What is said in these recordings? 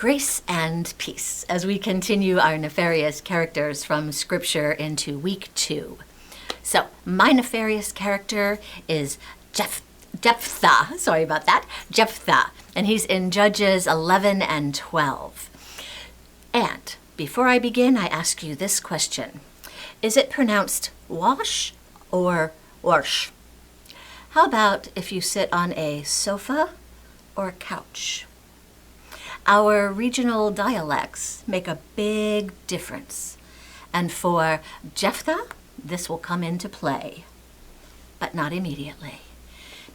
Grace and peace as we continue our nefarious characters from Scripture into week 2. So, my nefarious character is Jephthah. Sorry about that. Jephthah. And he's in Judges 11 and 12. And before I begin, I ask you this question. Is it pronounced wash or warsh? How about if you sit on a sofa or a couch? Our regional dialects make a big difference. And for Jephthah, this will come into play, but not immediately.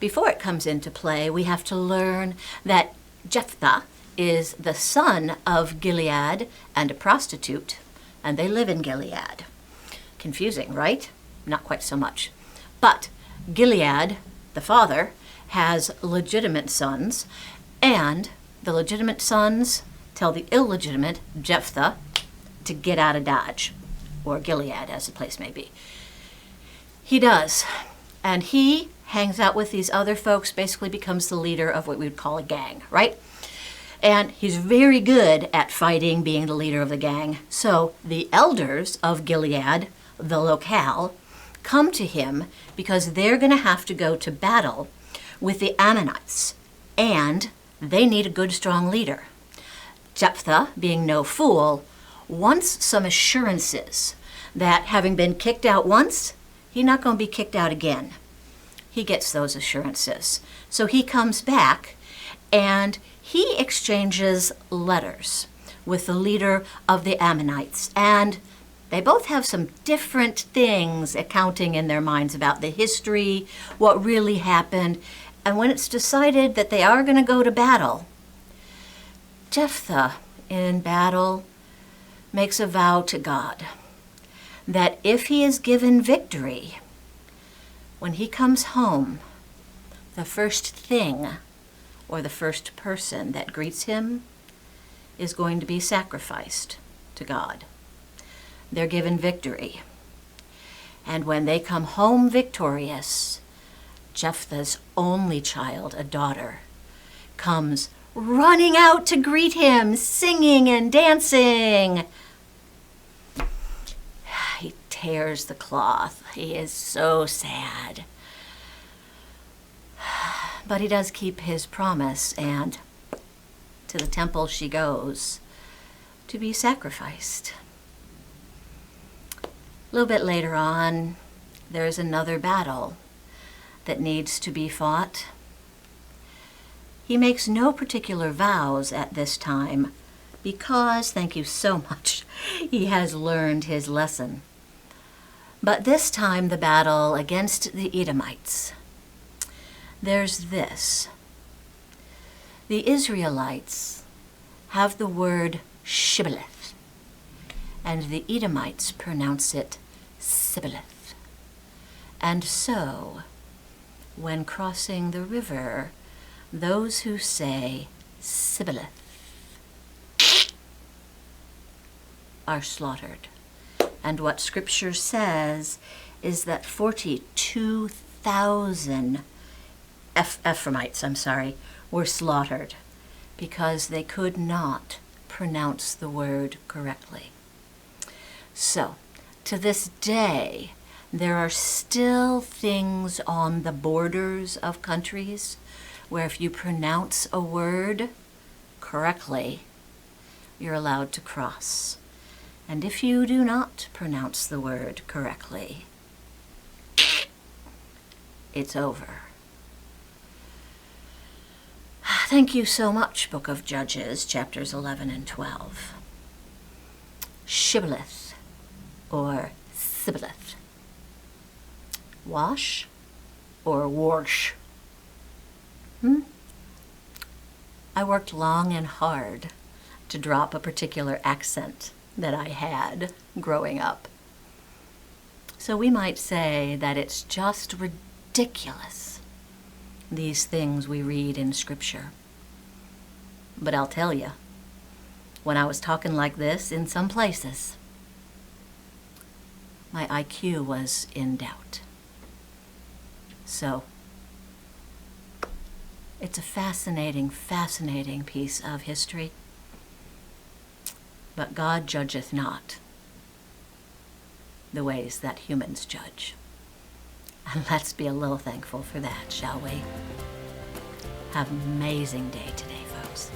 Before it comes into play, we have to learn that Jephthah is the son of Gilead and a prostitute, and they live in Gilead. Confusing, right? Not quite so much. But Gilead, the father, has legitimate sons, and the legitimate sons tell the illegitimate Jephthah to get out of Dodge, or Gilead, as the place may be. He does, and he hangs out with these other folks, basically becomes the leader of what we would call a gang, right? And he's very good at fighting, being the leader of the gang. So the elders of Gilead, the locale, come to him because they're going to have to go to battle with the Ammonites, and they need a good, strong leader. Jephthah, being no fool, wants some assurances that having been kicked out once, he's not going to be kicked out again. He gets those assurances. So he comes back and he exchanges letters with the leader of the Ammonites. And they both have some different things accounting in their minds about the history, what really happened. And when it's decided that they are going to go to battle, Jephthah in battle makes a vow to God that if he is given victory, when he comes home, the first thing or the first person that greets him is going to be sacrificed to God. They're given victory. And when they come home victorious, Jephthah's only child, a daughter, comes running out to greet him, singing and dancing. He tears the cloth. He is so sad. But he does keep his promise, and to the temple she goes to be sacrificed. A little bit later on, there's another battle that needs to be fought. He makes no particular vows at this time because, thank you so much, he has learned his lesson. But this time the battle against the Edomites. There's this. The Israelites have the word shibboleth, and the Edomites pronounce it sibboleth. And so, when crossing the river, those who say sibboleth are slaughtered. And what Scripture says is that 42,000 Ephraimites, were slaughtered because they could not pronounce the word correctly. So, to this day, there are still things on the borders of countries where if you pronounce a word correctly, you're allowed to cross. And if you do not pronounce the word correctly, it's over. Thank you so much, Book of Judges, chapters 11 and 12. Shibboleth, or sibboleth. Wash or warsh? I worked long and hard to drop a particular accent that I had growing up. So we might say that it's just ridiculous, these things we read in Scripture. But I'll tell you, when I was talking like this in some places, my IQ was in doubt. So, it's a fascinating, fascinating piece of history. but God judgeth not the ways that humans judge. And let's be a little thankful for that, shall we? Have an amazing day today, folks.